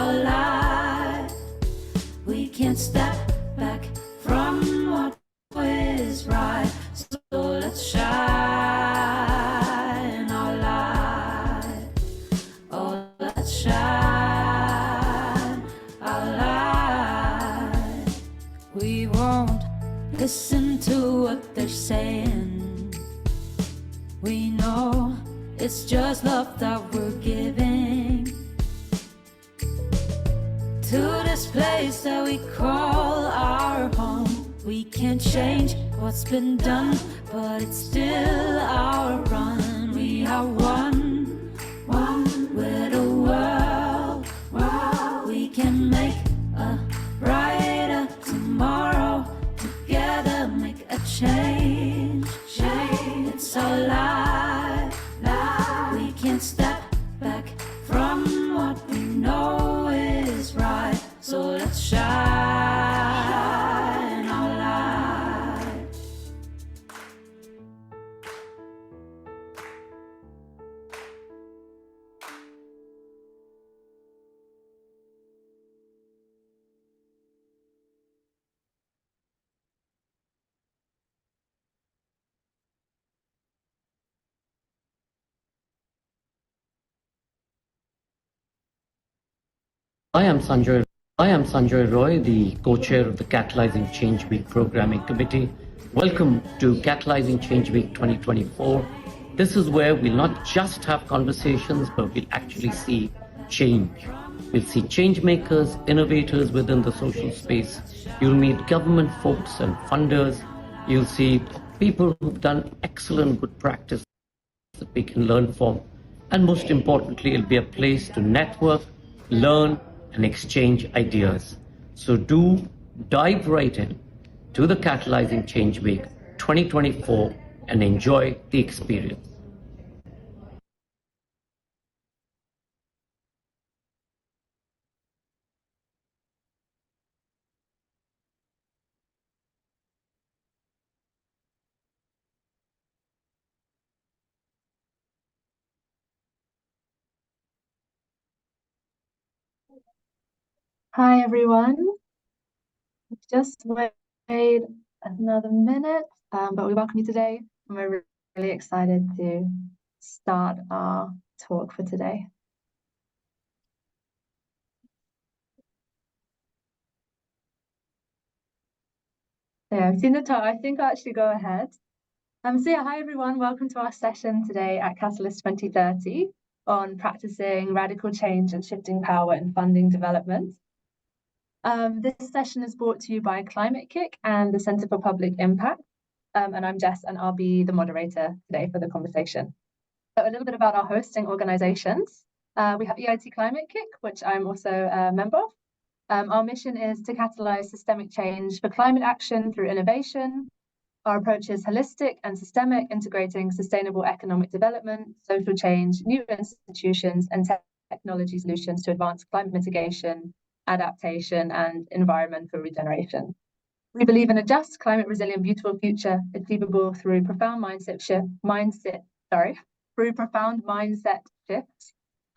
our life. We can't step back from what is right. So let's shine our light. Oh, let's shine our light. We won't listen to what they're saying. We know it's just love that we're giving to this place that we call our home. We can't change what's been done, but it's still our run. We are one with the world. We can make a brighter tomorrow. Together make a change. It's our life. We can't step back from what we know is right. So let's shine our light. I am Sanjoy Roy, the co-chair of the Catalyzing Change Week Programming Committee. Welcome to Catalyzing Change Week 2024. This is where we'll not just have conversations, but we'll actually see change. We'll see change makers, innovators within the social space. You'll meet government folks and funders. You'll see people who've done excellent good practice that we can learn from. And most importantly, it'll be a place to network, learn, and exchange ideas. So do dive right in to the Catalyzing Change Week 2024 and enjoy the experience. Hi everyone, just wait another minute, but we welcome you today and we're really excited to start our talk for today. Yeah, I've seen the talk. I think I'll actually go ahead. Hi everyone, welcome to our session today at Catalyst 2030 on practicing radical change and shifting power in funding development. This session is brought to you by Climate Kick and the Centre for Public Impact. And I'm Jess, and I'll be the moderator today for the conversation. So a little bit about our hosting organisations. We have EIT Climate Kick, which I'm also a member of. Our mission is to catalyse systemic change for climate action through innovation. Our approach is holistic and systemic, integrating sustainable economic development, social change, new institutions, and technology solutions to advance climate mitigation, adaptation, and environmental regeneration. We believe in a just, climate resilient, beautiful future achievable through profound mindset shifts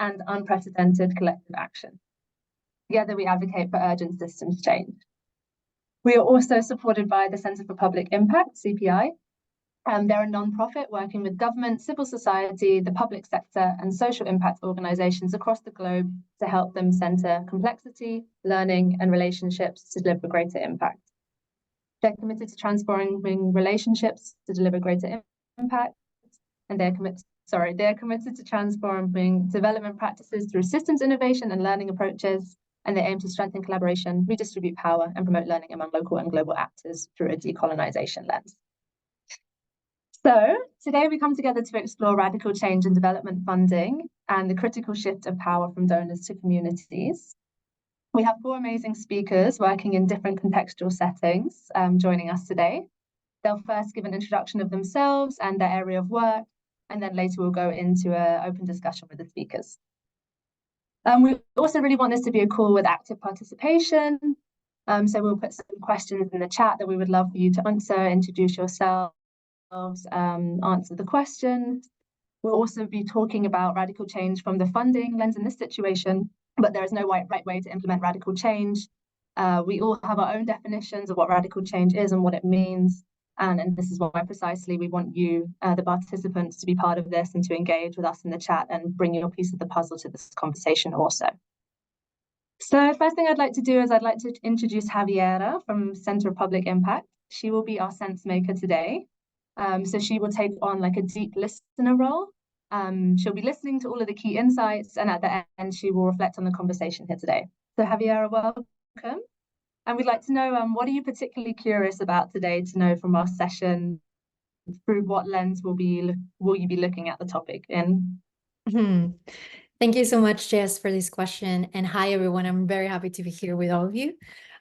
and unprecedented collective action. Together, we advocate for urgent systems change. We are also supported by the Centre for Public Impact, CPI. They're a non-profit working with government, civil society, the public sector, and social impact organisations across the globe to help them centre complexity, learning, and relationships to deliver greater impact. They're committed to transforming relationships to deliver greater impact, and they're committed to transforming development practices through systems innovation and learning approaches, and they aim to strengthen collaboration, redistribute power, and promote learning among local and global actors through a decolonisation lens. So today we come together to explore radical change in development funding and the critical shift of power from donors to communities. We have four amazing speakers working in different contextual settings joining us today. They'll first give an introduction of themselves and their area of work, and then later we'll go into an open discussion with the speakers. We also really want this to be a call with active participation. So we'll put some questions in the chat that we would love for you to answer, introduce yourselves, answer the questions. We'll also be talking about radical change from the funding lens in this situation, but there is no right way to implement radical change. We all have our own definitions of what radical change is and what it means. And this is why precisely we want you, the participants, to be part of this and to engage with us in the chat and bring your piece of the puzzle to this conversation also. So first thing I'd like to do is I'd like to introduce Javiera from Center of Public Impact. She will be our sense maker today. So she will take on like a deep listener role. She'll be listening to all of the key insights, and at the end, she will reflect on the conversation here today. So Javiera, welcome. And we'd like to know, what are you particularly curious about today to know from our session? Through what lens will you be looking at the topic in? Thank you so much, Jess, for this question. And hi, everyone. I'm very happy to be here with all of you.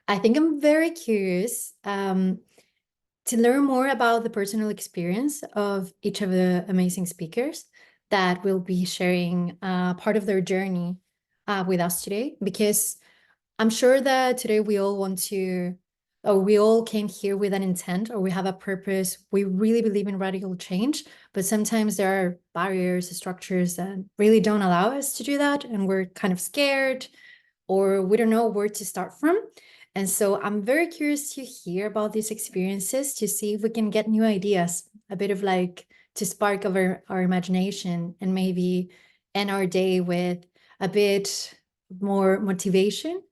I think I'm very curious to learn more about the personal experience of each of the amazing speakers that will be sharing part of their journey with us today, because I'm sure that today we all want to, or we all came here with an intent, or we have a purpose. We really believe in radical change, but sometimes there are barriers, structures that really don't allow us to do that. And we're kind of scared, or we don't know where to start from. And so I'm very curious to hear about these experiences, to see if we can get new ideas, a bit of like to spark our imagination, and maybe end our day with a bit more motivation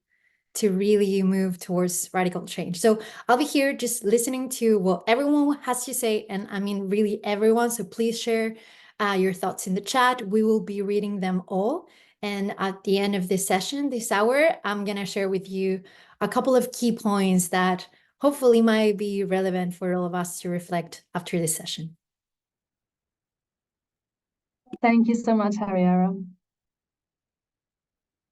to really move towards radical change. So I'll be here just listening to what everyone has to say, and I mean really everyone. So please share your thoughts in the chat. We will be reading them all. And at the end of this session, this hour, I'm gonna share with you a couple of key points that hopefully might be relevant for all of us to reflect after this session. Thank you so much, Javiera.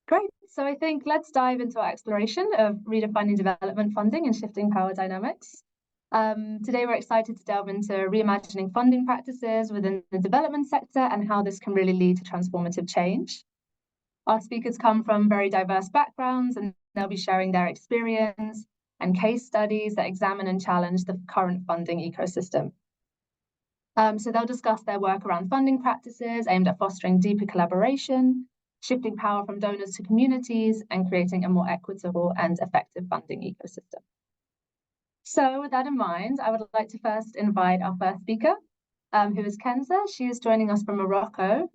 Great. So I think let's dive into our exploration of redefining development funding and shifting power dynamics. Today, we're excited to delve into reimagining funding practices within the development sector and how this can really lead to transformative change. Our speakers come from very diverse backgrounds, and they'll be sharing their experience and case studies that examine and challenge the current funding ecosystem. So they'll discuss their work around funding practices aimed at fostering deeper collaboration, shifting power from donors to communities, and creating a more equitable and effective funding ecosystem. So with that in mind, I would like to first invite our first speaker, who is Kenza. She is joining us from Morocco,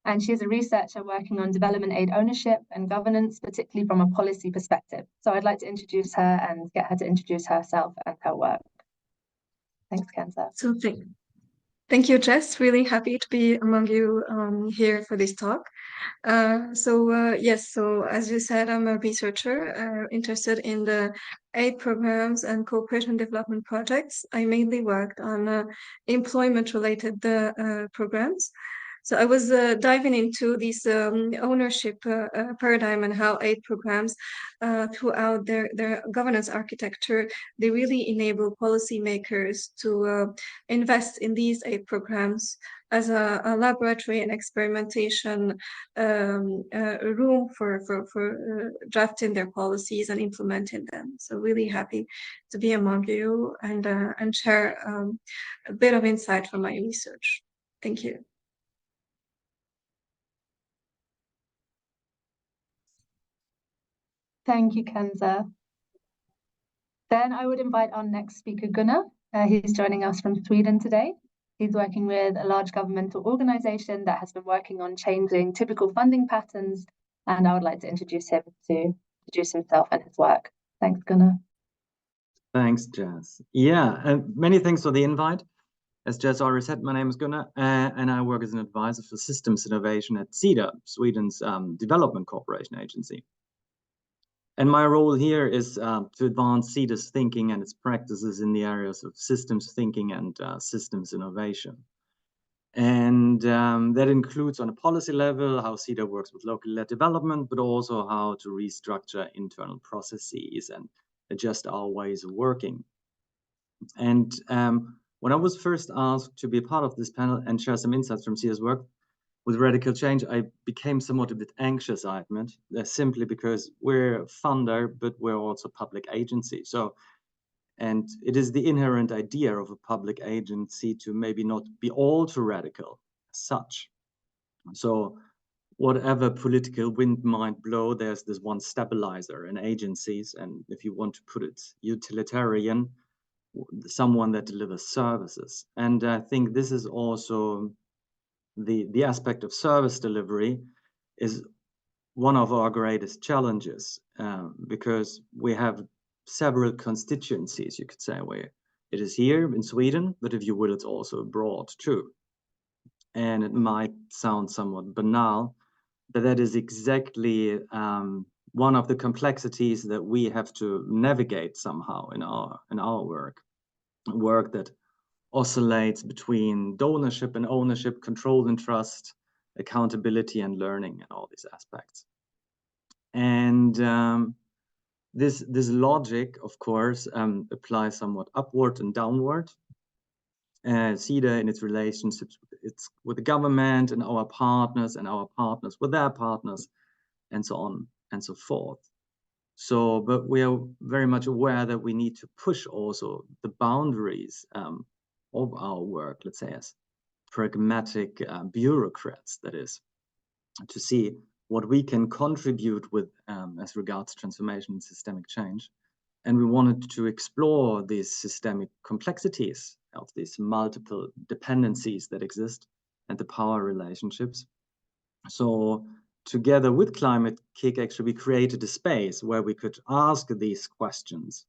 and she is a researcher working on development aid ownership and governance, particularly from a policy perspective. So I'd like to introduce her and get her to introduce herself and her work. Thanks, Kenza. So thank you, Jess. Really happy to be among you here for this talk. Yes, so as you said, I'm a researcher interested in the aid programs and cooperation development projects. I mainly worked on employment-related programs. So I was diving into this ownership paradigm and how aid programs throughout their governance architecture, they really enable policymakers to invest in these aid programs as a laboratory and experimentation room for drafting their policies and implementing them. So really happy to be among you and share a bit of insight from my research. Thank you. Thank you, Kenza. Then I would invite our next speaker, Gunnar. He's joining us from Sweden today. He's working with a large governmental organization that has been working on changing typical funding patterns, and I would like to introduce him to introduce himself and his work. Thanks, Gunnar. Thanks, Jess. Yeah, many thanks for the invite. As Jess already said, my name is Gunnar, and I work as an advisor for systems innovation at SIDA, Sweden's development cooperation agency. And my role here is to advance SIDA's thinking and its practices in the areas of systems thinking and systems innovation. And that includes on a policy level, how SIDA works with local-led development, but also how to restructure internal processes and adjust our ways of working. And when I was first asked to be a part of this panel and share some insights from SIDA's work with radical change, I became somewhat a bit anxious, I admit, simply because we're a funder, but we're also a public agency. And it is the inherent idea of a public agency to maybe not be all too radical as such. So whatever political wind might blow, there's this one stabilizer in agencies. And if you want to put it utilitarian, someone that delivers services. And I think this is also the aspect of service delivery is one of our greatest challenges, because we have several constituencies, you could say, where it is here in Sweden, but if you will, it's also abroad too. And it might sound somewhat banal, but that is exactly one of the complexities that we have to navigate somehow in our work that oscillates between donorship and ownership, control and trust, accountability and learning, and all these aspects. And this logic, of course, applies somewhat upward and downward. CEDA in its relationships with the government and our partners with their partners, and so on and so forth. So, but we are very much aware that we need to push also the boundaries of our work, let's say, as pragmatic bureaucrats, that is, to see what we can contribute with as regards transformation and systemic change. And we wanted to explore these systemic complexities of these multiple dependencies that exist and the power relationships. So together with Climate Kick, actually, we created a space where we could ask these questions,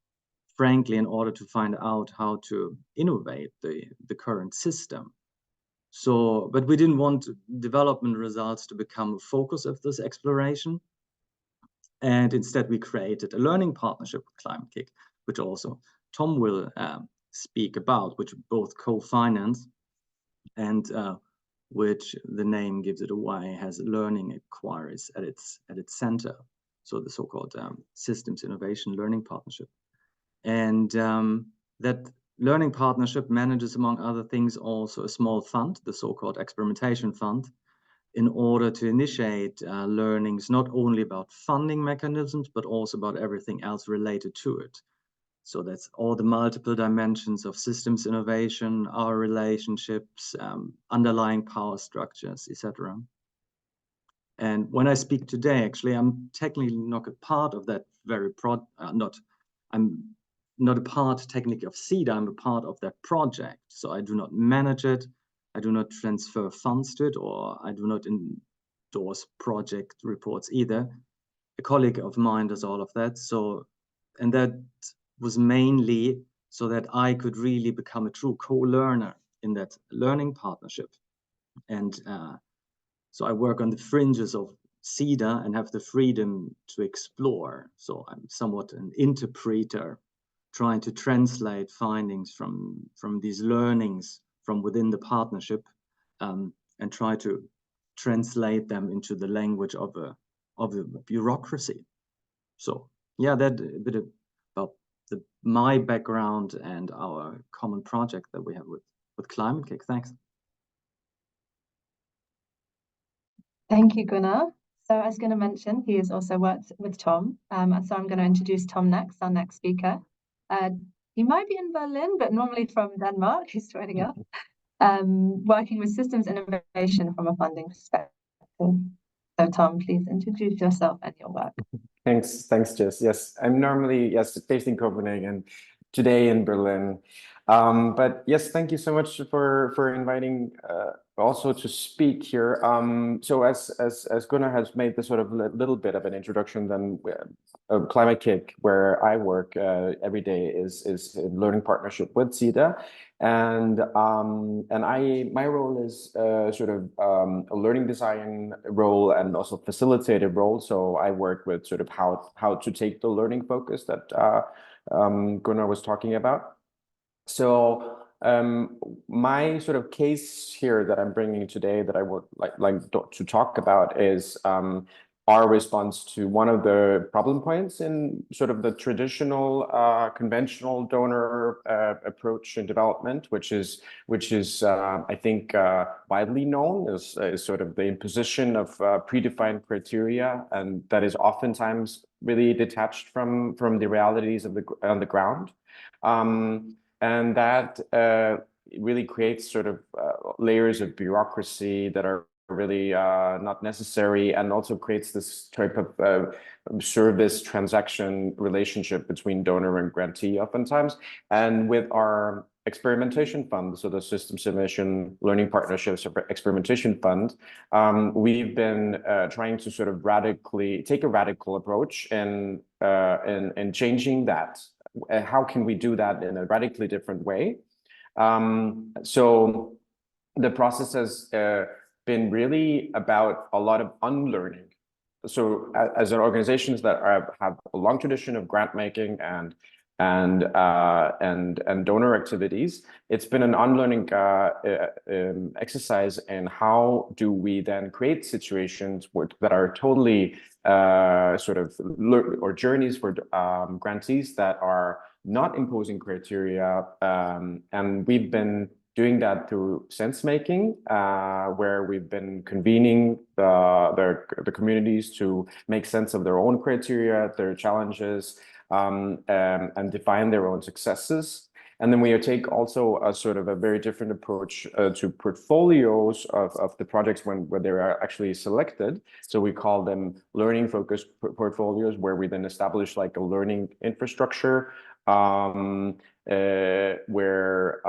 frankly, in order to find out how to innovate the current system. So, but we didn't want development results to become a focus of this exploration. And instead, we created a learning partnership with Climate Kick, which also Tom will speak about, which both co-finance and which the name gives it away, has learning inquiries at its center. So the so-called Systems Innovation Learning Partnership. And that learning partnership manages, among other things, also a small fund, the so-called experimentation fund, in order to initiate learnings, not only about funding mechanisms, but also about everything else related to it. So that's all the multiple dimensions of systems innovation, our relationships, underlying power structures, etc. And when I speak today, actually, I'm technically not a part of that very I'm not a part technically of CEDA, I'm a part of that project. So I do not manage it, I do not transfer funds to it, or I do not endorse project reports either. A colleague of mine does all of that. So, and that was mainly so that I could really become a true co-learner in that learning partnership. And so I work on the fringes of CEDA and have the freedom to explore. So I'm somewhat an interpreter, trying to translate findings from these learnings from within the partnership, and try to translate them into the language of a bureaucracy. So yeah, that a bit about my background and our common project that we have with Climate Kick. Thanks. Thank you, Gunnar. So as Gunnar mentioned, he has also worked with Tom. So I'm going to introduce Tom next, our next speaker. He might be in Berlin, but normally from Denmark. He's joining us, working with systems innovation from a funding perspective. So Tom, please introduce yourself and your work. Thanks, Jess. Yes, I'm normally, based in Copenhagen, today in Berlin. But yes, thank you so much for inviting also to speak here. So as Gunnar has made this sort of little bit of an introduction, then Climate Kick, where I work every day, is a learning partnership with CEDA, and my role is sort of a learning design role and also facilitative role. So I work with sort of how to take the learning focus that Gunnar was talking about. So my sort of case here that I'm bringing today that I would like to talk about is our response to one of the problem points in sort of the traditional conventional donor approach in development, which is I think widely known as sort of the imposition of predefined criteria, and that is oftentimes really detached from the realities of on the ground. And that really creates sort of layers of bureaucracy that are really not necessary, and also creates this type of service transaction relationship between donor and grantee oftentimes. And with our experimentation fund, so the System Simulation Learning Partnerships Experimentation Fund, we've been trying to sort of take a radical approach in changing that. How can we do that in a radically different way? So the process has been really about a lot of unlearning. So as an organizations that have a long tradition of grant making and donor activities, it's been an unlearning exercise in how do we then create situations that are totally or journeys for grantees that are not imposing criteria, and we've been doing that through sense making, where we've been convening the communities to make sense of their own criteria, their challenges, and define their own successes. And then we take also a sort of a very different approach to portfolios of the projects when they are actually selected. So we call them learning focused portfolios, where we then establish like a learning infrastructure, where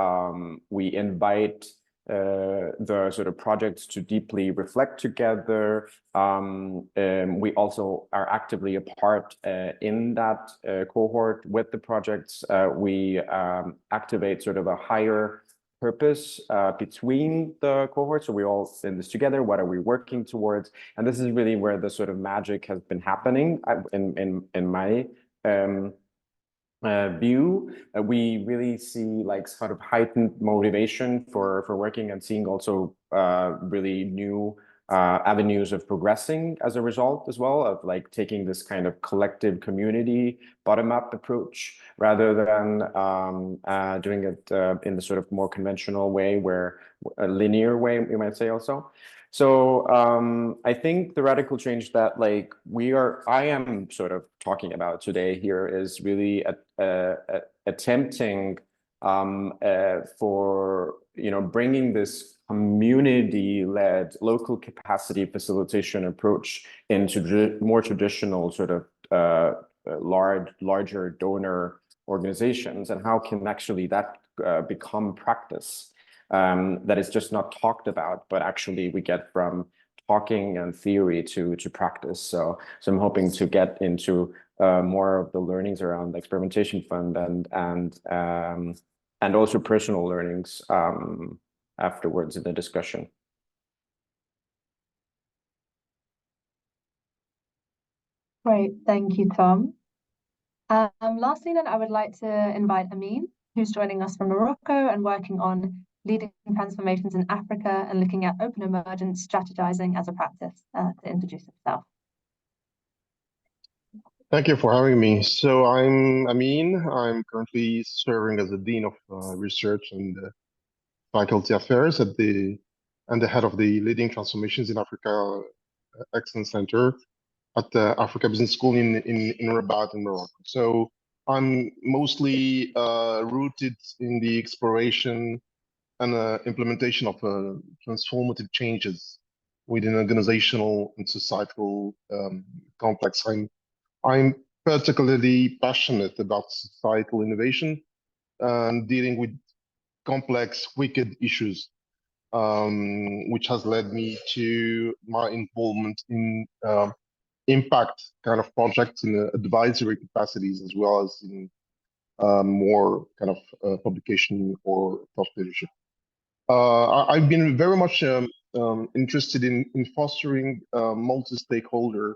we invite the sort of projects to deeply reflect together. We also are actively a part in that cohort with the projects. We activate sort of a higher purpose between the cohorts. So we all in this together. What are we working towards? And this is really where the sort of magic has been happening in my view. We really see like sort of heightened motivation for working, and seeing also really new avenues of progressing as a result as well, of like taking this kind of collective community bottom-up approach rather than doing it in the sort of more conventional way, where a linear way, you might say also. So I think the radical change that like I am sort of talking about today here is really attempting for, you know, bringing this community-led local capacity facilitation approach into more traditional sort of larger donor organizations, and how can actually that become practice. That is just not talked about, but actually we get from talking and theory to practice. So I'm hoping to get into more of the learnings around the experimentation fund and also personal learnings afterwards in the discussion. Great, thank you, Tom. Lastly, then, I would like to invite Amin, who's joining us from Morocco and working on leading transformations in Africa and looking at open emergence strategizing as a practice, to introduce himself. Thank you for having me. So I'm Amin. I'm currently serving as the Dean of Research and Faculty Affairs and the head of the Leading Transformations in Africa Excellence Center at the Africa Business School in Rabat in Morocco. So I'm mostly rooted in the exploration and implementation of transformative changes within organizational and societal context. I'm particularly passionate about societal innovation and dealing with complex, wicked issues, which has led me to my involvement in impact kind of projects in advisory capacities, as well as in more kind of publication or thought leadership. I've been very much interested in fostering multi-stakeholder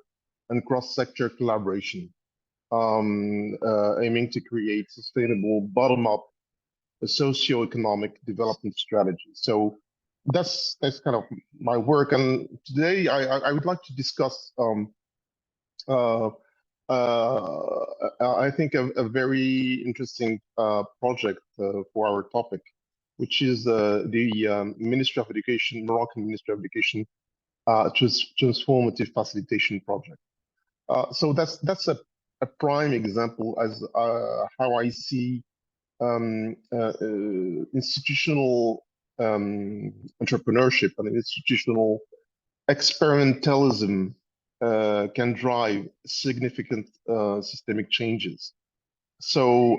and cross-sector collaboration, aiming to create sustainable bottom-up socioeconomic development strategy. So that's kind of my work. And today I would like to discuss I think a very interesting project for our topic, which is the Ministry of Education, Moroccan Ministry of Education, transformative facilitation project. So that's a prime example as how I see institutional entrepreneurship and institutional experimentalism can drive significant systemic changes. So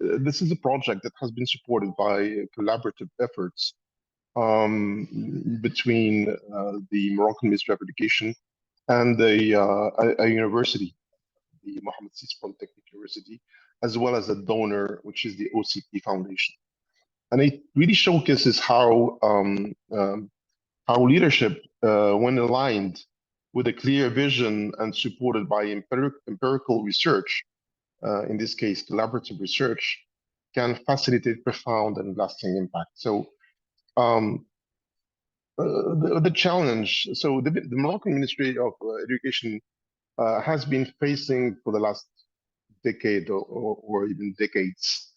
this is a project that has been supported by collaborative efforts between the Moroccan Ministry of Education and a university, the Mohammed VI Polytechnic University, as well as a donor, which is the OCP Foundation. And it really showcases how leadership, when aligned with a clear vision and supported by empirical research, in this case, collaborative research, can facilitate profound and lasting impact. So the challenge, so the Moroccan Ministry of Education has been facing for the last decade or even decades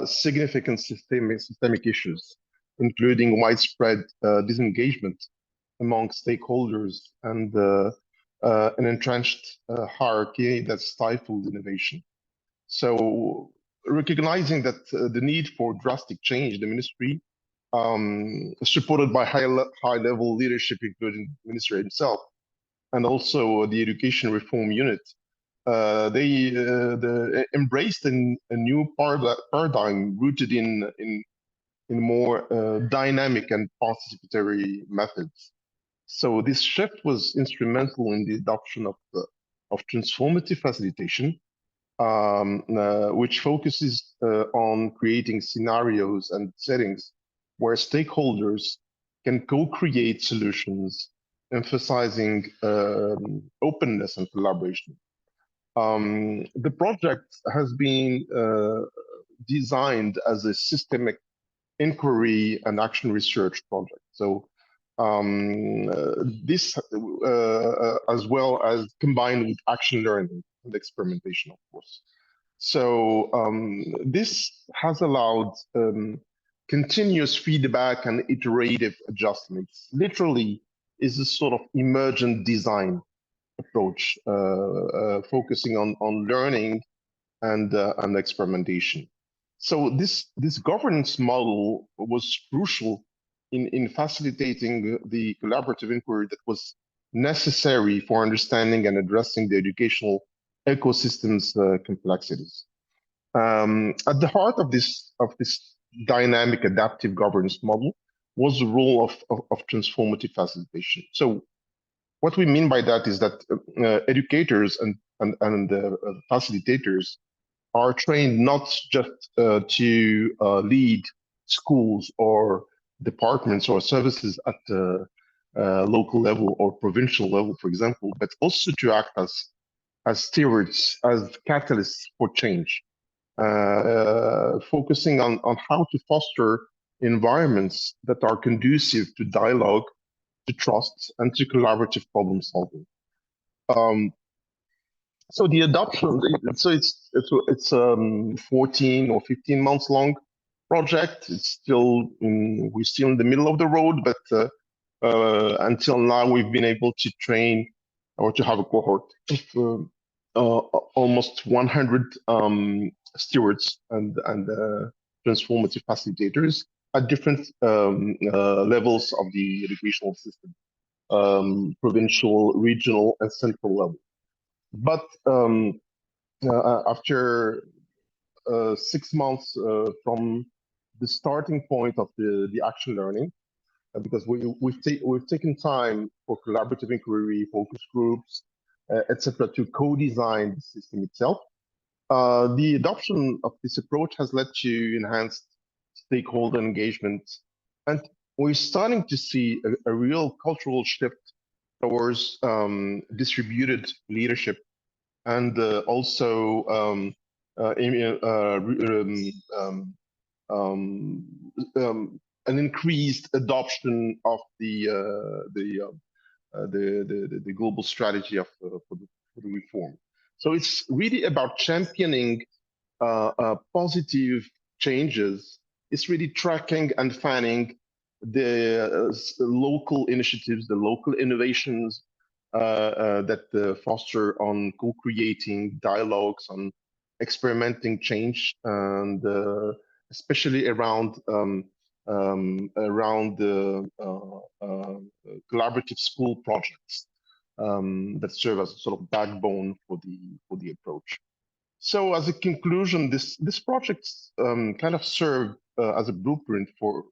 significant systemic issues, including widespread disengagement among stakeholders and an entrenched hierarchy that stifles innovation. So recognizing that the need for drastic change, the ministry, supported by high-level leadership, including the minister himself, and also the education reform unit, they embraced a new paradigm rooted in more dynamic and participatory methods. So this shift was instrumental in the adoption of transformative facilitation, which focuses on creating scenarios and settings where stakeholders can co-create solutions, emphasizing openness and collaboration. The project has been designed as a systemic inquiry and action research project. So this, as well as combined with action learning and experimentation, of course. So this has allowed continuous feedback and iterative adjustments. Literally, is a sort of emergent design approach, focusing on learning and experimentation. So this governance model was crucial in facilitating the collaborative inquiry that was necessary for understanding and addressing the educational ecosystem's complexities. At the heart of this dynamic adaptive governance model was the role of transformative facilitation. So what we mean by that is that educators and facilitators are trained not just to lead schools or departments or services at the local level or provincial level, for example, but also to act as stewards, as catalysts for change, focusing on how to foster environments that are conducive to dialogue, to trust, and to collaborative problem solving. So the adoption, so it's 14 or 15 months long project. It's still we're still in the middle of the road, but until now we've been able to train or to have a cohort of almost 100 stewards and transformative facilitators at different levels of the educational system, provincial, regional, and central level. But after 6 months from the starting point of the action learning, because we've taken time for collaborative inquiry, focus groups, etc., to co-design the system itself. The adoption of this approach has led to enhanced stakeholder engagement, and we're starting to see a real cultural shift towards distributed leadership and also an increased adoption of the global strategy for the reform. So it's really about championing positive changes. It's really tracking and fanning the local initiatives, the local innovations that foster on co-creating dialogues, on experimenting change, and collaborative school projects that serve as a sort of backbone for the approach. So as a conclusion, this projects kind of serve as a blueprint for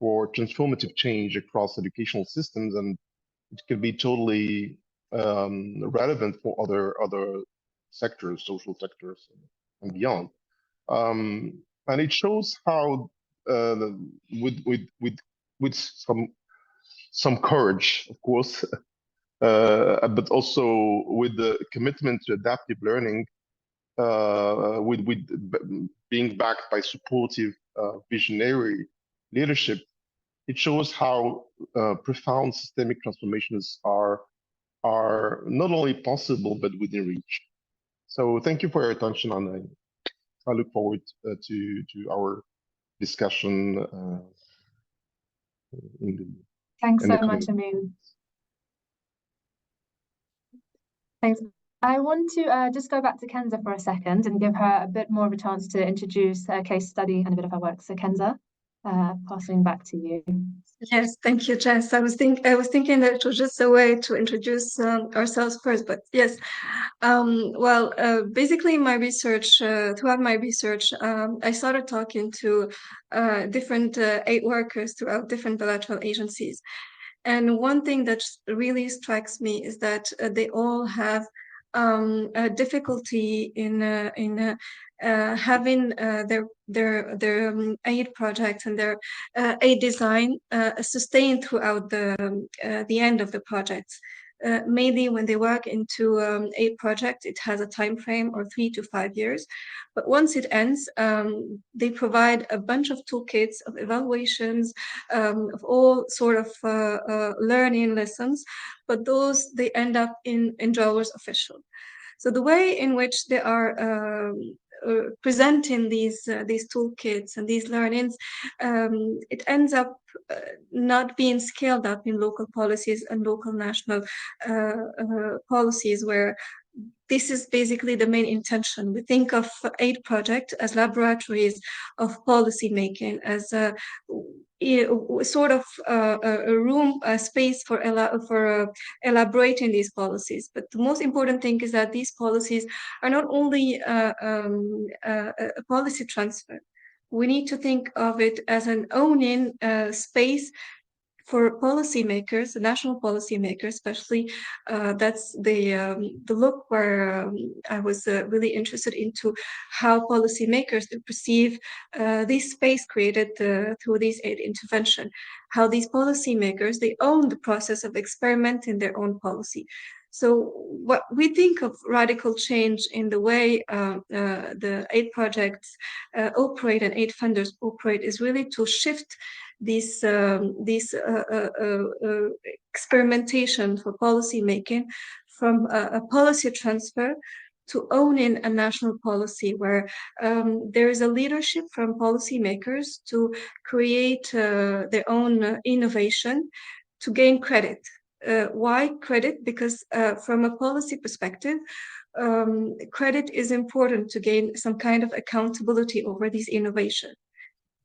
transformative change across educational systems, and it can be totally relevant for other sectors, social sectors, and beyond. And it shows how, with some courage, of course, but also with the commitment to adaptive learning, with being backed by supportive, visionary leadership, it shows how profound systemic transformations are not only possible but within reach. So thank you for your attention, and I look forward to our discussion. Thanks so much, Amin. Thanks. I want to just go back to Kenza for a second and give her a bit more of a chance to introduce her case study and a bit of her work. So Kenza, passing back to you. Yes, thank you, Jess. I was thinking that it was just a way to introduce ourselves first, but yes. Basically, my research, throughout my research, I started talking to different aid workers throughout different bilateral agencies. And one thing that really strikes me is that they all have a difficulty in having their aid projects and their aid design sustained throughout the end of the projects. Mainly when they work into a project, it has a time frame of 3 to 5 years. But once it ends, they provide a bunch of toolkits of evaluations, of all sort of learning lessons, but those, they end up in drawers official. So the way in which they are presenting these toolkits and these learnings, it ends up not being scaled up in local policies and local national policies, where this is basically the main intention. We think of aid projects as laboratories of policy making, as a sort of a room, a space for elaborating these policies. But the most important thing is that these policies are not only a policy transfer. We need to think of it as an owning space for policymakers, national policymakers, especially. That's the look where I was really interested into how policymakers perceive this space created through this aid intervention, how these policymakers, they own the process of experimenting their own policy. So what we think of radical change in the way the aid projects operate and aid funders operate is really to shift this experimentation for policy making from a policy transfer to owning a national policy, where there is a leadership from policymakers to create their own innovation to gain credit. Why credit? Because from a policy perspective, credit is important to gain some kind of accountability over these innovations.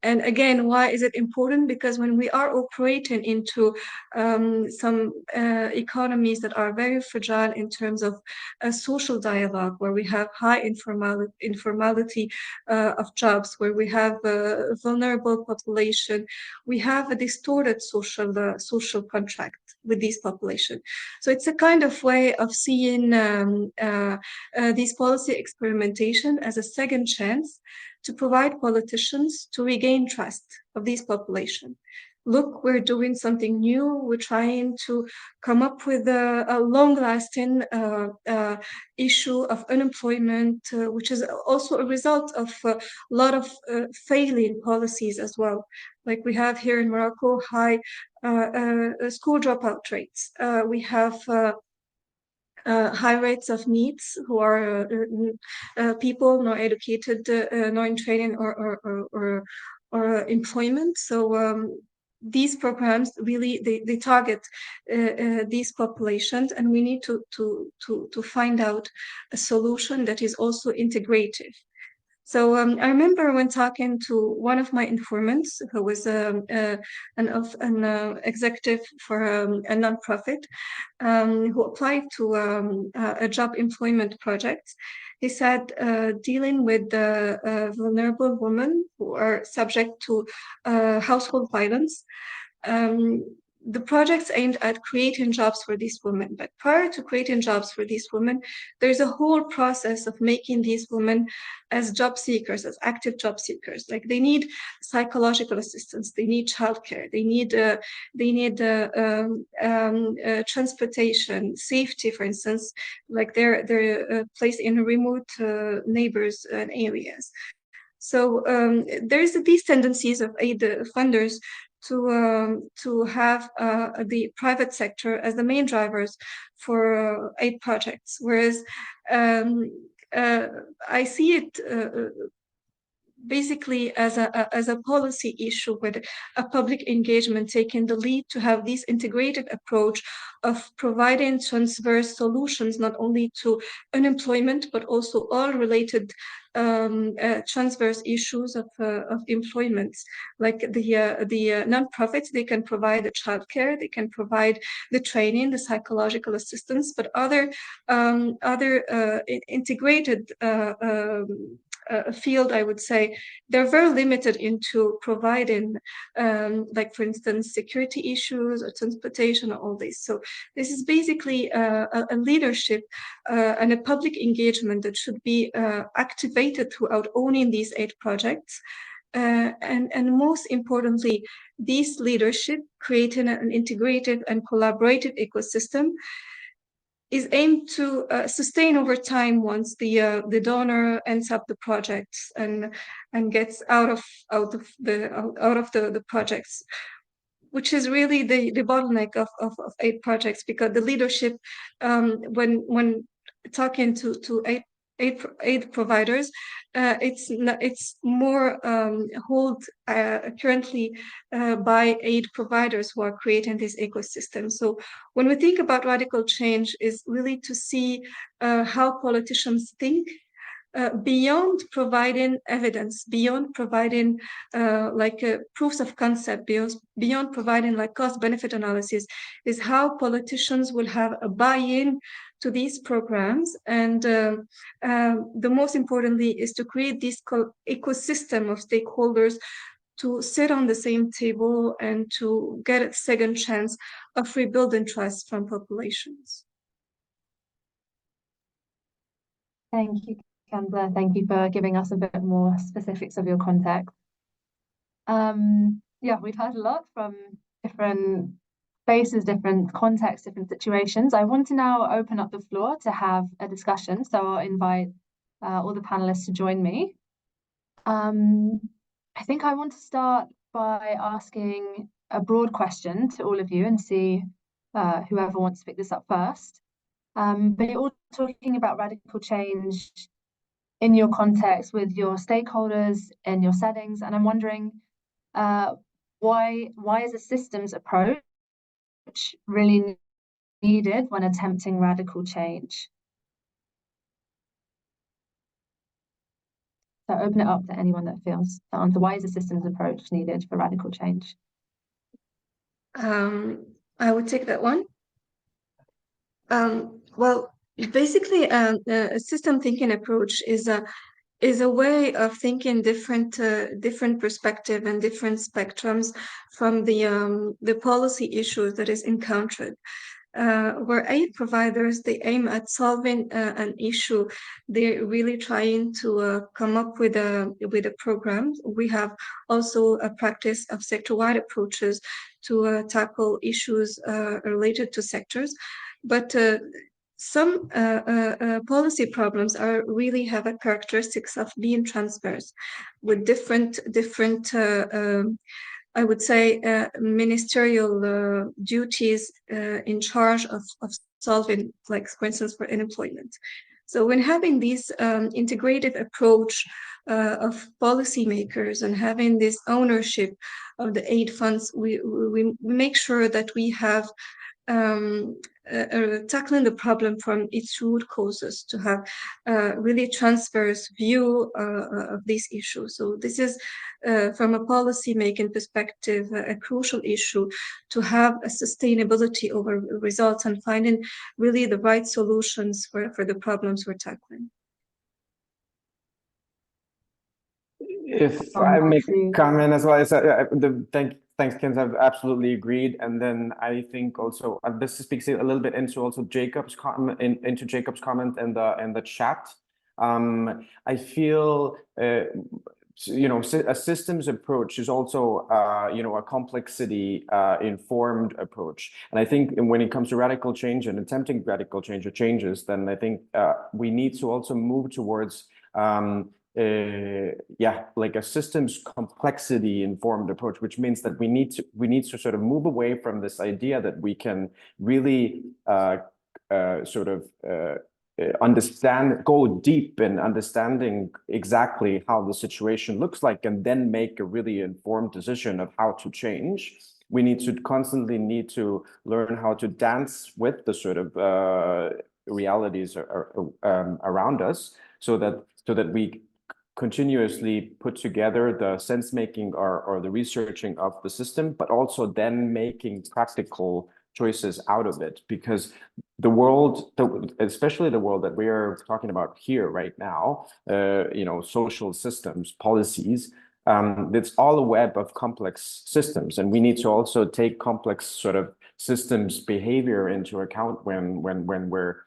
And again, why is it important? Because when we are operating into some economies that are very fragile in terms of a social dialogue, where we have high informality of jobs, where we have a vulnerable population, we have a distorted social contract with this population. So it's a kind of way of seeing this policy experimentation as a second chance to provide politicians to regain trust of this population. Look, we're doing something new. We're trying to come up with a long-lasting issue of unemployment, which is also a result of a lot of failing policies as well. Like we have here in Morocco, high school dropout rates. We have high rates of needs who are people not educated, not in training or employment. So these programs really they target these populations, and we need to find out a solution that is also integrative. So I remember when talking to one of my informants, who was an executive for a nonprofit, who applied to a job employment project. He said dealing with vulnerable women who are subject to household violence, the projects aimed at creating jobs for these women. But prior to creating jobs for these women, there's a whole process of making these women as job seekers, as active job seekers. Like they need psychological assistance, they need childcare, they need transportation, safety, for instance, like they're placed in remote neighbors and areas. So there's these tendencies of aid funders to have the private sector as the main drivers for aid projects, whereas I see it basically as a policy issue with a public engagement taking the lead to have this integrated approach of providing transverse solutions not only to unemployment but also all related transverse issues of employment. Like the nonprofits, they can provide the childcare, they can provide the training, the psychological assistance, but other integrated field, I would say, they're very limited into providing, like, for instance, security issues or transportation or all this. So this is basically a leadership and a public engagement that should be activated throughout owning these aid projects. And most importantly, this leadership, creating an integrated and collaborative ecosystem, is aimed to sustain over time once the donor ends up the projects and gets out of the projects, which is really the bottleneck of aid projects, because the leadership, when talking to aid providers, it's more held currently by aid providers who are creating this ecosystem. So when we think about radical change, is really to see how politicians think beyond providing evidence, beyond providing proofs of concept, beyond providing like cost-benefit analysis, is how politicians will have a buy-in to these programs. And the most importantly is to create this ecosystem of stakeholders to sit on the same table and to get a second chance of rebuilding trust from populations. Thank you, Kendra. Thank you for giving us a bit more specifics of your context. Yeah, we've heard a lot from different spaces, different contexts, different situations. I want to now open up the floor to have a discussion. So I'll invite all the panelists to join me. I think I want to start by asking a broad question to all of you and see whoever wants to pick this up first. But you're all talking about radical change in your context with your stakeholders in your settings, and I'm wondering why is a systems approach really needed when attempting radical change? So open it up to anyone that feels to answer. Why is a systems approach needed for radical change? I would take that one. Well, basically, a system thinking approach is a way of thinking different perspective and different spectrums from the policy issues that is encountered. Where aid providers, they aim at solving an issue, they're really trying to come up with a program. We have also a practice of sector-wide approaches to tackle issues related to sectors, but some policy problems really have a characteristics of being transverse, with different I would say ministerial duties in charge of solving, like, for instance, for unemployment. So when having this integrated approach of policymakers and having this ownership of the aid funds, we make sure that we have tackling the problem from its root causes, to have really transverse view of these issues. So this is, from a policy making perspective, a crucial issue, to have a sustainability over results and finding really the right solutions for the problems we're tackling. If I make a comment as well, thanks, Ken. I've absolutely agreed. And then I think also this speaks a little bit into also Jacob's comment, into Jacob's comment in the chat. I feel a systems approach is also a complexity informed approach. And I think when it comes to radical change and attempting radical change or changes, then I think we need to also move towards like a systems complexity informed approach, which means that we need to sort of move away from this idea that we can really go deep in understanding exactly how the situation looks like and then make a really informed decision of how to change. We need to constantly learn how to dance with the sort of realities around us, so that we continuously put together the sense making or the researching of the system, but also then making practical choices out of it. Because the world, especially the world that we are talking about here right now, social systems, policies, it's all a web of complex systems, and we need to also take complex sort of systems behavior into account when we're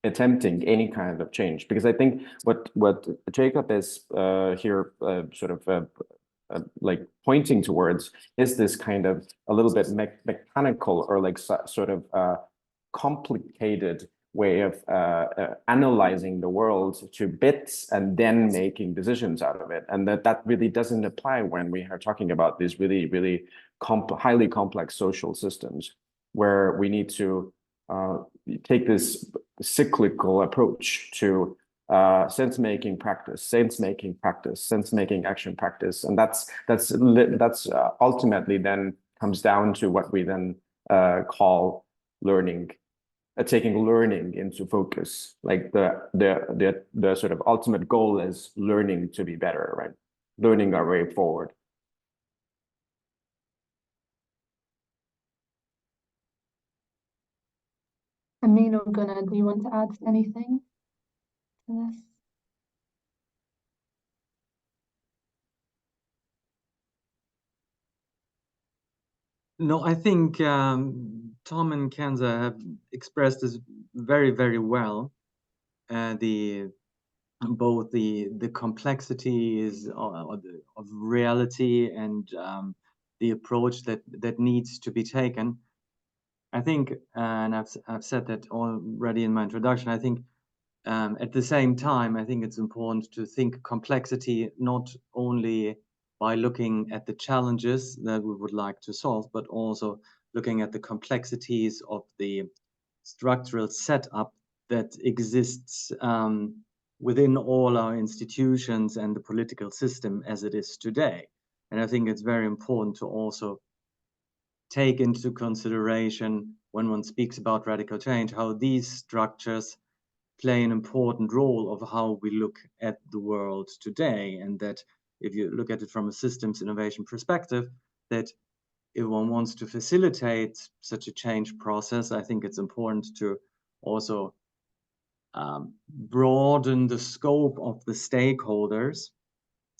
attempting any kind of change. Because I think what Jacob is here like pointing towards is this kind of a little bit mechanical or like sort of complicated way of analyzing the world to bits and then making decisions out of it. And that really doesn't apply when we are talking about these really, really highly complex social systems, where we need to take this cyclical approach to sense-making practice, sense-making action practice. And that's ultimately then comes down to what we then call learning, taking learning into focus. Like the sort of ultimate goal is learning to be better, right? Learning our way forward. Amin or Gunnar, do you want to add anything to this? No, I think Tom and Kenza have expressed this very, very well. Both the complexities of reality and the approach that needs to be taken. I think, and I've said that already in my introduction, I think at the same time, I think it's important to think complexity not only by looking at the challenges that we would like to solve, but also looking at the complexities of the structural setup that exists within all our institutions and the political system as it is today. And I think it's very important to also take into consideration, when one speaks about radical change, how these structures play an important role of how we look at the world today. And that if you look at it from a systems innovation perspective, that if one wants to facilitate such a change process, I think it's important to also broaden the scope of the stakeholders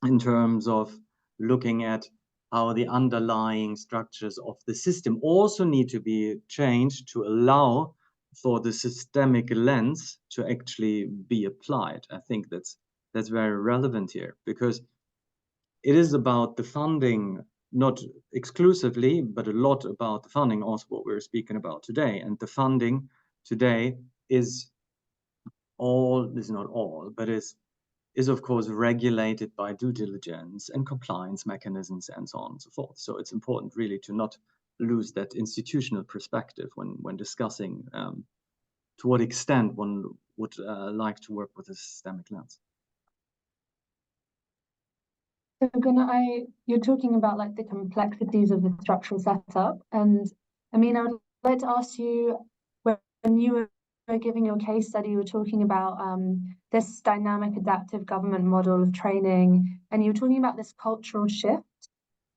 in terms of looking at how the underlying structures of the system also need to be changed to allow for the systemic lens to actually be applied. I think that's very relevant here, because it is about the funding, not exclusively, but a lot about the funding, also what we're speaking about today. And the funding today is not all, but is of course regulated by due diligence and compliance mechanisms and so on and so forth. So it's important really to not lose that institutional perspective when discussing to what extent one would like to work with a systemic lens. So Gunnar, you're talking about like the complexities of the structural setup, and I mean, I would like to ask you, when you were giving your case study, you were talking about this dynamic adaptive government model of training, and you were talking about this cultural shift.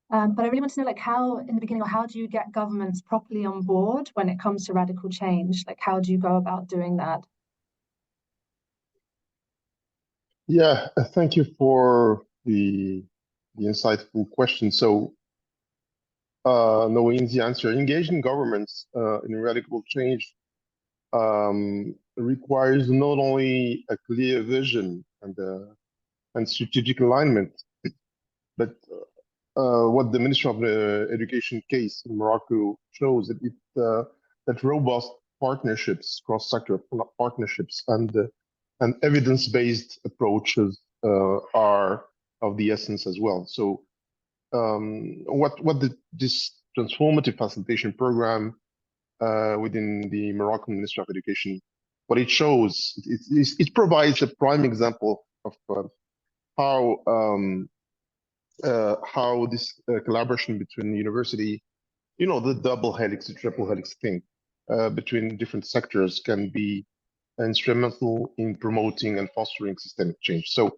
But I really want to know, like, how in the beginning, or how do you get governments properly on board when it comes to radical change? Like, how do you go about doing that? Yeah, thank you for the insightful question. So, knowing the answer, engaging governments in radical change requires not only a clear vision and strategic alignment, but what the Ministry of Education case in Morocco shows that robust partnerships, cross-sector partnerships, and evidence-based approaches are of the essence as well. So, this transformative facilitation program within the Moroccan Ministry of Education, what it shows, it provides a prime example of how this collaboration between university, the double helix, the triple helix thing between different sectors can be instrumental in promoting and fostering systemic change. So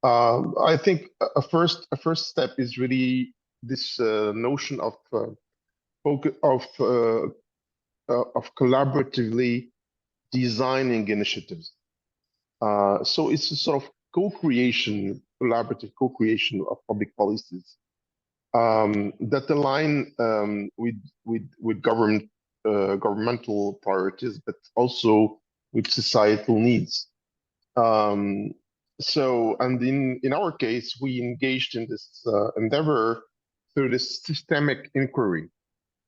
I think a first step is really this notion of collaboratively designing initiatives. So it's a sort of co-creation, collaborative co-creation of public policies that align with governmental priorities, but also with societal needs. And in our case, we engaged in this endeavor through this systemic inquiry.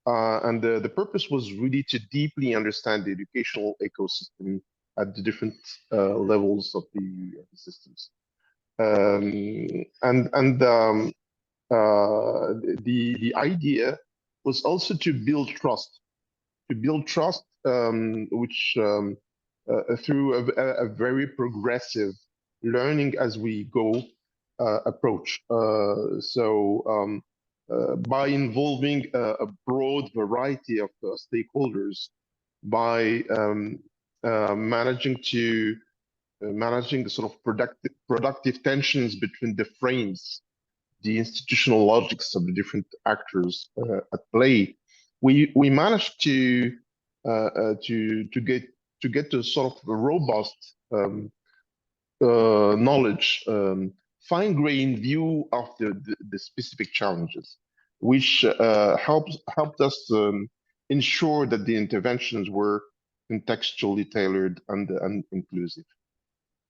And the purpose was really to deeply understand the educational ecosystem at the different levels of the systems. The idea was also to build trust, which through a very progressive learning as we go approach. By involving a broad variety of stakeholders, by managing the sort of productive tensions between the frames, the institutional logics of the different actors at play, we managed to get to sort of a robust knowledge, fine-grained view of the specific challenges, which helped us ensure that the interventions were contextually tailored and inclusive.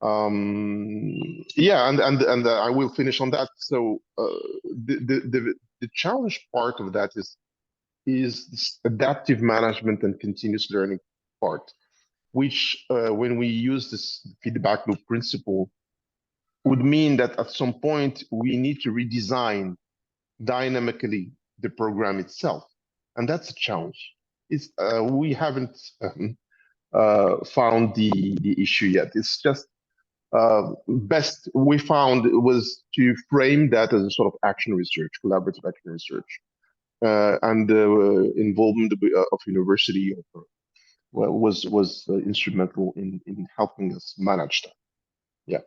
Yeah, and I will finish on that. So the challenge part of that is this adaptive management and continuous learning part, which when we use this feedback loop principle, would mean that at some point we need to redesign dynamically the program itself, and that's a challenge. We haven't found the issue yet. It's just best we found was to frame that as a sort of action research, collaborative action research, and involvement of university was instrumental in helping us manage that. Yeah.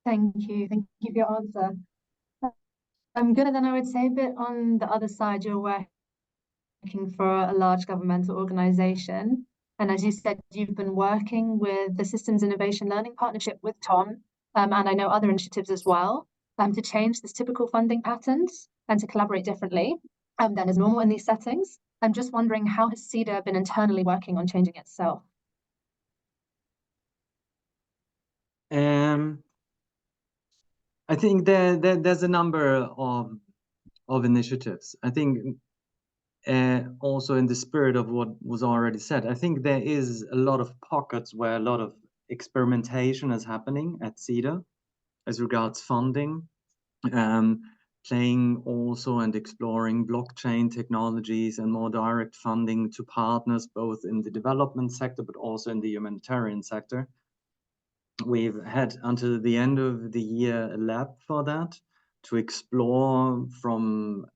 Thank you for your answer. I'm good. Then I would say a bit on the other side, you're working for a large governmental organization. And as you said, you've been working with the Systems Innovation Learning Partnership with Tom, and I know other initiatives as well, to change this typical funding patterns and to collaborate differently than is normal in these settings. I'm just wondering, how has CEDA been internally working on changing itself? I think there's a number of initiatives. I think also in the spirit of what was already said, I think there is a lot of pockets where a lot of experimentation is happening at CEDA as regards funding, playing also and exploring blockchain technologies and more direct funding to partners, both in the development sector, but also in the humanitarian sector. We've had until the end of the year a lab for that to explore from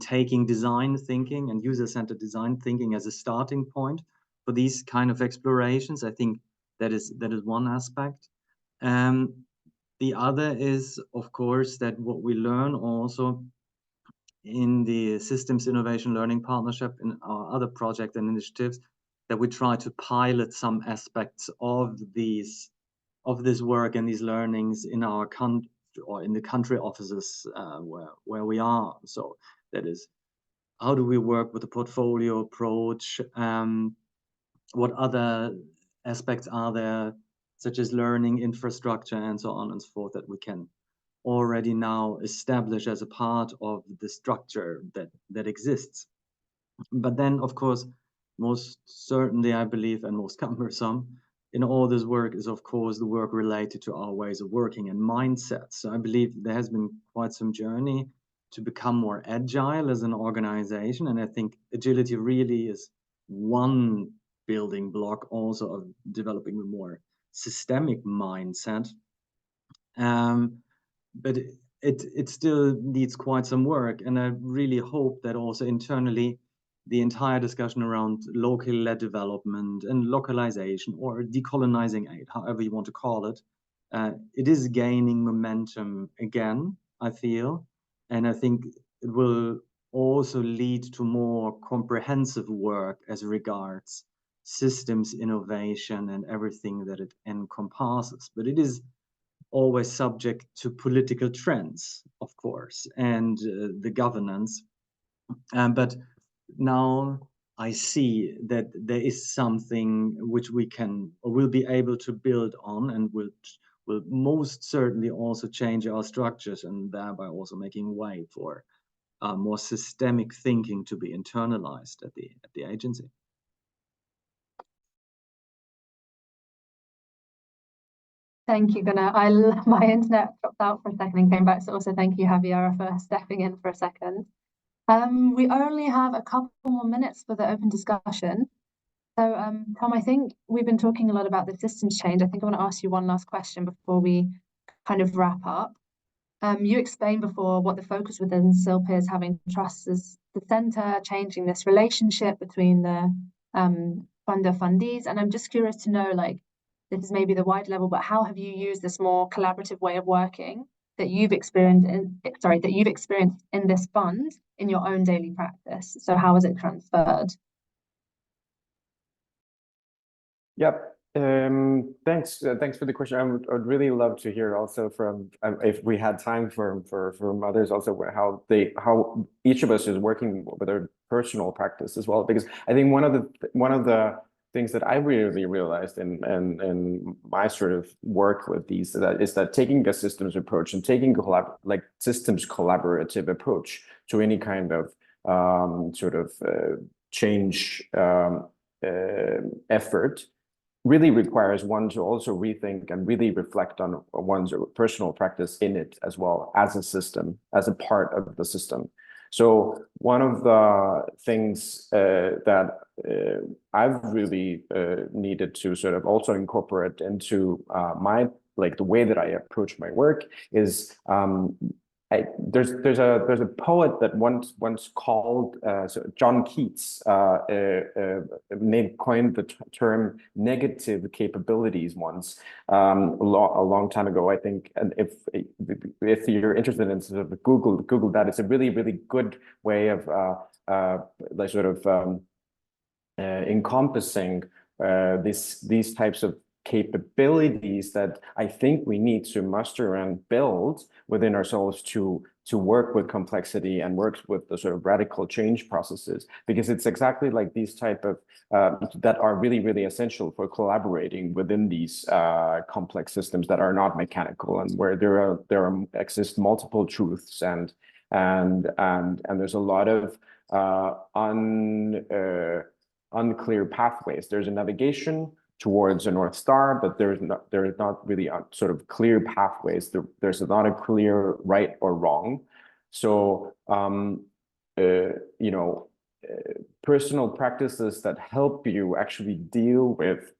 taking design thinking and user-centered design thinking as a starting point for these kind of explorations. I think that is one aspect. The other is, of course, that what we learn also in the Systems Innovation Learning Partnership in our other project and initiatives, that we try to pilot some aspects of this work and these learnings in our country or in the country offices where we are. So that is, how do we work with the portfolio approach? What other aspects are there, such as learning infrastructure and so on and so forth, that we can already now establish as a part of the structure that exists. But then, of course, most certainly, I believe, and most cumbersome in all this work is, of course, the work related to our ways of working and mindsets. So I believe there has been quite some journey to become more agile as an organization. And I think agility really is one building block also of developing a more systemic mindset. But it still needs quite some work. And I really hope that also internally, the entire discussion around locally led development and localization or decolonizing aid, however you want to call it, it is gaining momentum again, I feel. And I think it will also lead to more comprehensive work as regards systems innovation and everything that it encompasses. But it is always subject to political trends, of course, and the governance. But now I see that there is something which we can or will be able to build on, and will most certainly also change our structures, and thereby also making way for more systemic thinking to be internalized at the agency. Thank you, Gunnar. My internet dropped out for a second and came back, so also thank you, Javiera, for stepping in for a second. We only have a couple more minutes for the open discussion. So, Tom, I think we've been talking a lot about the systems change. I think I want to ask you one last question before we kind of wrap up. You explained before what the focus within SILP is, having trust as the center, changing this relationship between the funder-fundees. And I'm just curious to know, like, this is maybe the wide level, but how have you used this more collaborative way of working that you've experienced in this fund in your own daily practice? So how is it transferred? Yep. Thanks for the question. I would really love to hear also from, if we had time from others, also how each of us is working with our personal practice as well. Because I think one of the things that I really realized in my sort of work with these is that taking a systems approach and taking systems collaborative approach to any kind of change effort really requires one to also rethink and really reflect on one's personal practice in it as well, as a system, as a part of the system. So one of the things that I've really needed to sort of also incorporate into the way that I approach my work is there's a poet that once called John Keats coined the term negative capabilities once a long time ago, I think. And if you're interested in sort of Google that, it's a really good way of encompassing these types of capabilities that I think we need to muster and build within ourselves to work with complexity and work with the sort of radical change processes, because it's exactly like these type of that are really essential for collaborating within these complex systems that are not mechanical, and where there exist multiple truths and there's a lot of unclear pathways. There's a navigation towards a North Star, but there is not really sort of clear pathways. There's not a clear right or wrong. So, personal practices that help you actually deal with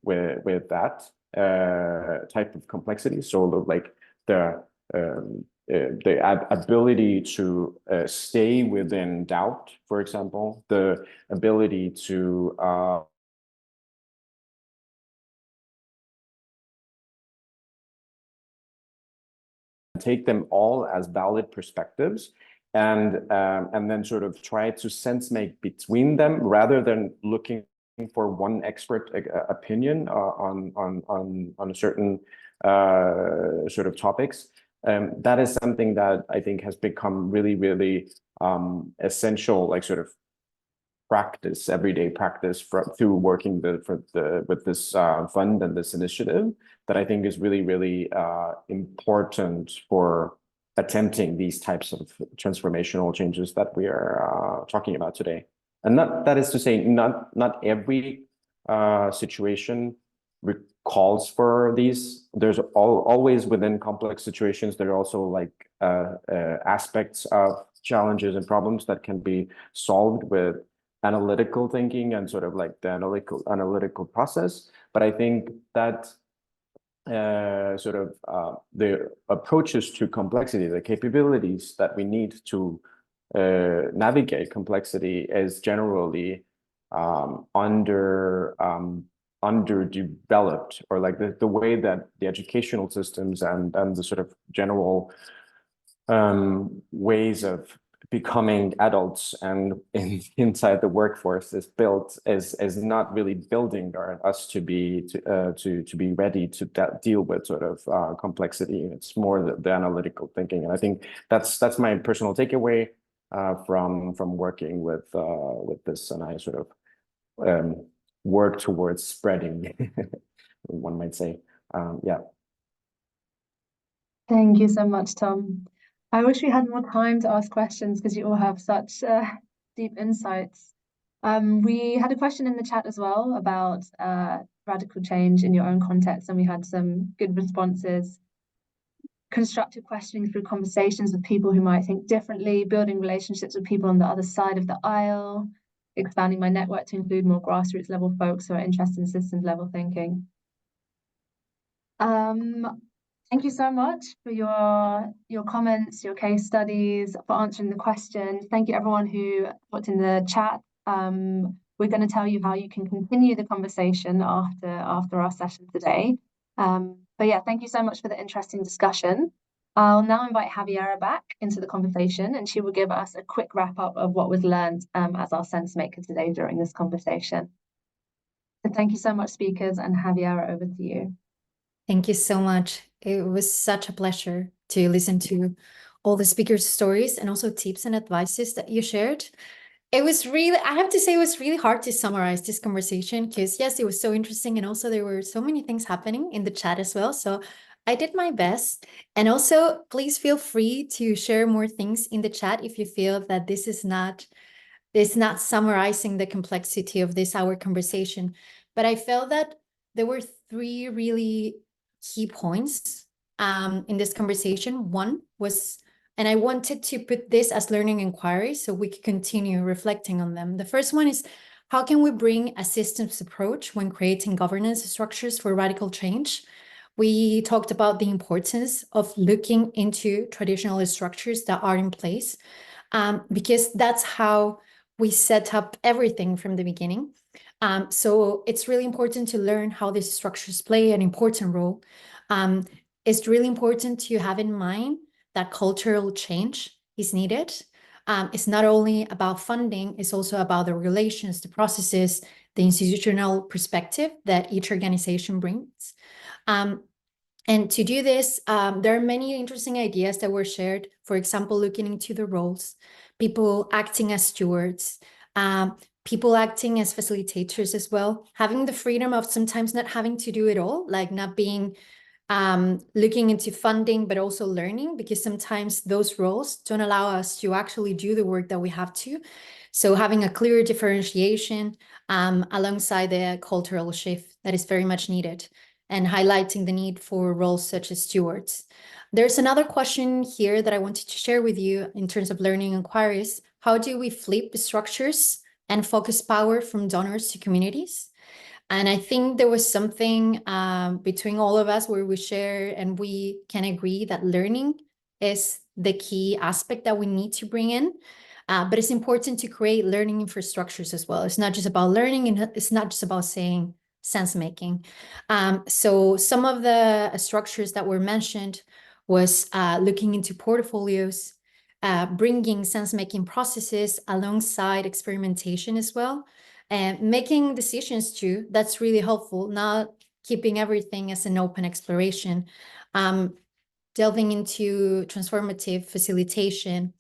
that type of complexity. So like the ability to stay within doubt, for example, the ability to take them all as valid perspectives and then sort of try to sense make between them rather than looking for one expert opinion on a certain sort of topics. That is something that I think has become really, really essential, like sort of practice, everyday practice through working with this fund and this initiative that I think is really, really important for attempting these types of transformational changes that we are talking about today. And that is to say, not every situation calls for these. There's always within complex situations, there are also like aspects of challenges and problems that can be solved with analytical thinking and sort of like the analytical process. But I think that sort of the approaches to complexity, the capabilities that we need to navigate complexity is generally underdeveloped, or like the way that the educational systems and the sort of general ways of becoming adults and inside the workforce is built is not really building us to be ready to deal with sort of complexity. It's more the analytical thinking, and I think that's my personal takeaway from working with this, and I sort of work towards spreading, one might say. Yeah. Thank you so much, Tom. I wish we had more time to ask questions because you all have such deep insights. We had a question in the chat as well about radical change in your own context, and we had some good responses. Constructive questioning through conversations with people who might think differently, building relationships with people on the other side of the aisle, expanding my network to include more grassroots level folks who are interested in systems level thinking. Thank you so much for your comments, your case studies, for answering the questions. Thank you everyone who put in the chat. We're going to tell you how you can continue the conversation after our session today. But yeah, thank you so much for the interesting discussion. I'll now invite Javiera back into the conversation, and she will give us a quick wrap up of what was learned as our sense maker today during this conversation. So thank you so much, speakers, and Javiera, over to you. Thank you so much. It was such a pleasure to listen to all the speakers' stories and also tips and advices that you shared. It was really, I have to say, it was really hard to summarize this conversation because yes, it was so interesting. And also there were so many things happening in the chat as well. So I did my best. And also please feel free to share more things in the chat if you feel that this is not summarizing the complexity of this hour conversation. But I felt that there were three really key points in this conversation. One was, and I wanted to put this as learning inquiries so we could continue reflecting on them. The first one is, how can we bring a systems approach when creating governance structures for radical change? We talked about the importance of looking into traditional structures that are in place, because that's how we set up everything from the beginning. So it's really important to learn how these structures play an important role. It's really important to have in mind that cultural change is needed. It's not only about funding, it's also about the regulations, the processes, the institutional perspective that each organization brings. And to do this, there are many interesting ideas that were shared. For example, looking into the roles, people acting as stewards, people acting as facilitators as well, having the freedom of sometimes not having to do it all, like not being looking into funding, but also learning, because sometimes those roles don't allow us to actually do the work that we have to. So having a clear differentiation alongside the cultural shift that is very much needed, and highlighting the need for roles such as stewards. There's another question here that I wanted to share with you in terms of learning inquiries. How do we flip the structures and focus power from donors to communities? And I think there was something between all of us where we share and we can agree that learning is the key aspect that we need to bring in. But it's important to create learning infrastructures as well. It's not just about learning, and it's not just about saying sense making. So some of the structures that were mentioned was looking into portfolios, bringing sense-making processes alongside experimentation as well, and making decisions too. That's really helpful, not keeping everything as an open exploration. Delving into transformative facilitation,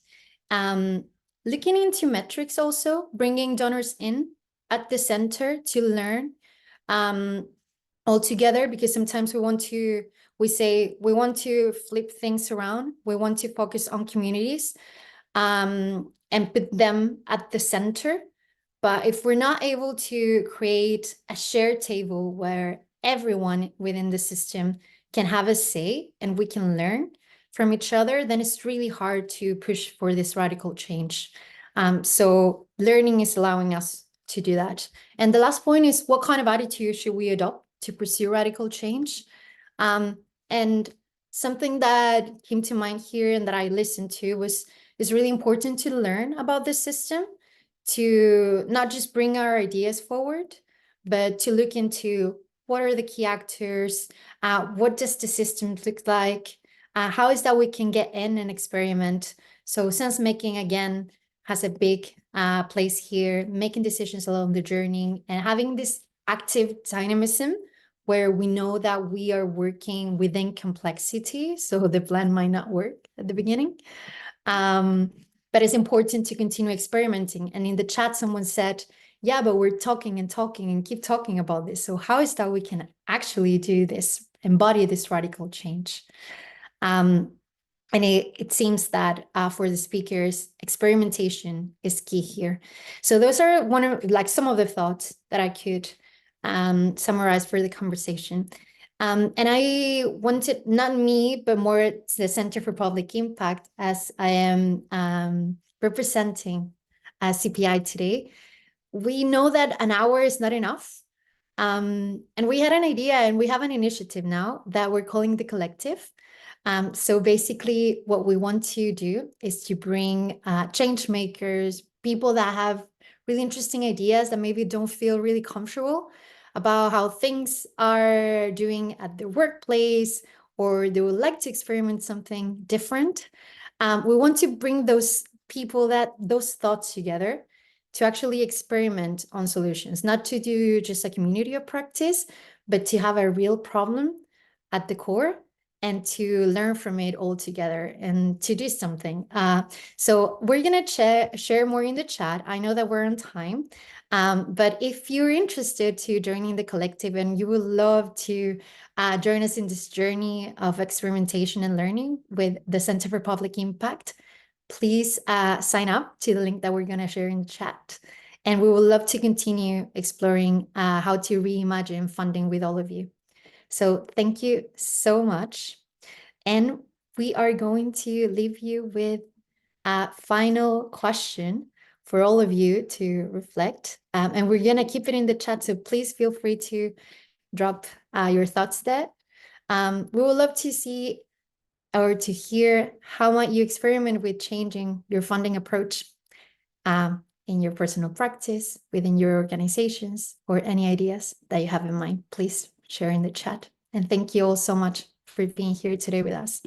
looking into metrics also, bringing donors in at the center to learn all together, because sometimes we say we want to flip things around. We want to focus on communities and put them at the center. But if we're not able to create a shared table where everyone within the system can have a say and we can learn from each other, then it's really hard to push for this radical change. So learning is allowing us to do that. And the last point is, what kind of attitude should we adopt to pursue radical change? And something that came to mind here and that I listened to was, it's really important to learn about the system, to not just bring our ideas forward, but to look into what are the key actors, what does the system look like, how is that we can get in and experiment. So sense making, again, has a big place here, making decisions along the journey and having this active dynamism where we know that we are working within complexity. So the plan might not work at the beginning. But it's important to continue experimenting. And in the chat, someone said, yeah, but we're talking and talking and keep talking about this. So how is that we can actually do this, embody this radical change? And it seems that for the speakers, experimentation is key here. So those are some of the thoughts that I could summarize for the conversation. And I wanted, not me, but more the Center for Public Impact, as I am representing CPI today. We know that an hour is not enough. And we had an idea and we have an initiative now that we're calling the Collective. So basically what we want to do is to bring change makers, people that have really interesting ideas that maybe don't feel really comfortable about how things are doing at their workplace, or they would like to experiment something different. We want to bring those people, those thoughts together to actually experiment on solutions, not to do just a community of practice, but to have a real problem at the core and to learn from it all together and to do something. So we're gonna share more in the chat. I know that we're on time, but if you're interested to joining the collective and you would love to join us in this journey of experimentation and learning with the Center for Public Impact, please sign up to the link that we're gonna share in the chat. And we would love to continue exploring how to reimagine funding with all of you. So thank you so much. And we are going to leave you with a final question for all of you to reflect. And we're going to keep it in the chat, so please feel free to drop your thoughts there. We would love to see or to hear how might you experiment with changing your funding approach in your personal practice, within your organizations, or any ideas that you have in mind. Please share in the chat. And thank you all so much for being here today with us.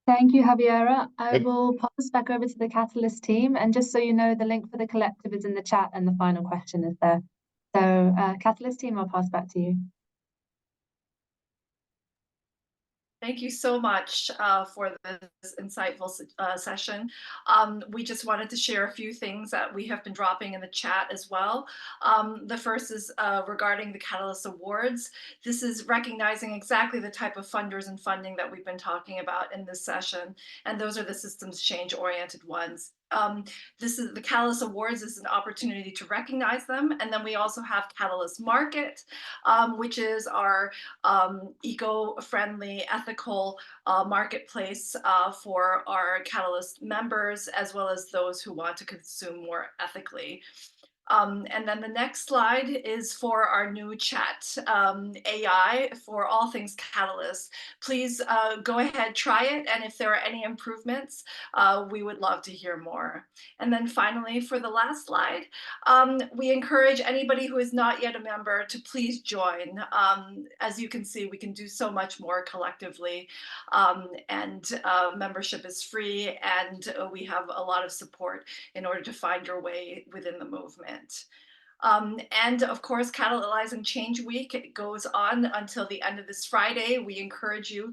Thank you, Javiera. I will pass back over to the Catalyst team. And just so you know, the link for the collective is in the chat and the final question is there. So Catalyst team, I'll pass back to you. Thank you so much for this insightful session. We just wanted to share a few things that we have been dropping in the chat as well. The first is regarding the Catalyst Awards. This is recognizing exactly the type of funders and funding that we've been talking about in this session. And those are the systems change oriented ones. This is the Catalyst Awards is an opportunity to recognize them. And then we also have Catalyst Market, which is our eco-friendly, ethical marketplace for our Catalyst members, as well as those who want to consume more ethically. And then the next slide is for our new chat AI for all things Catalyst. Please go ahead, try it. And if there are any improvements, we would love to hear more. And then finally, for the last slide, we encourage anybody who is not yet a member to please join. As you can see, we can do so much more collectively. And membership is free, and we have a lot of support in order to find your way within the movement. And of course, Catalyzing Change Week goes on until the end of this Friday. We encourage you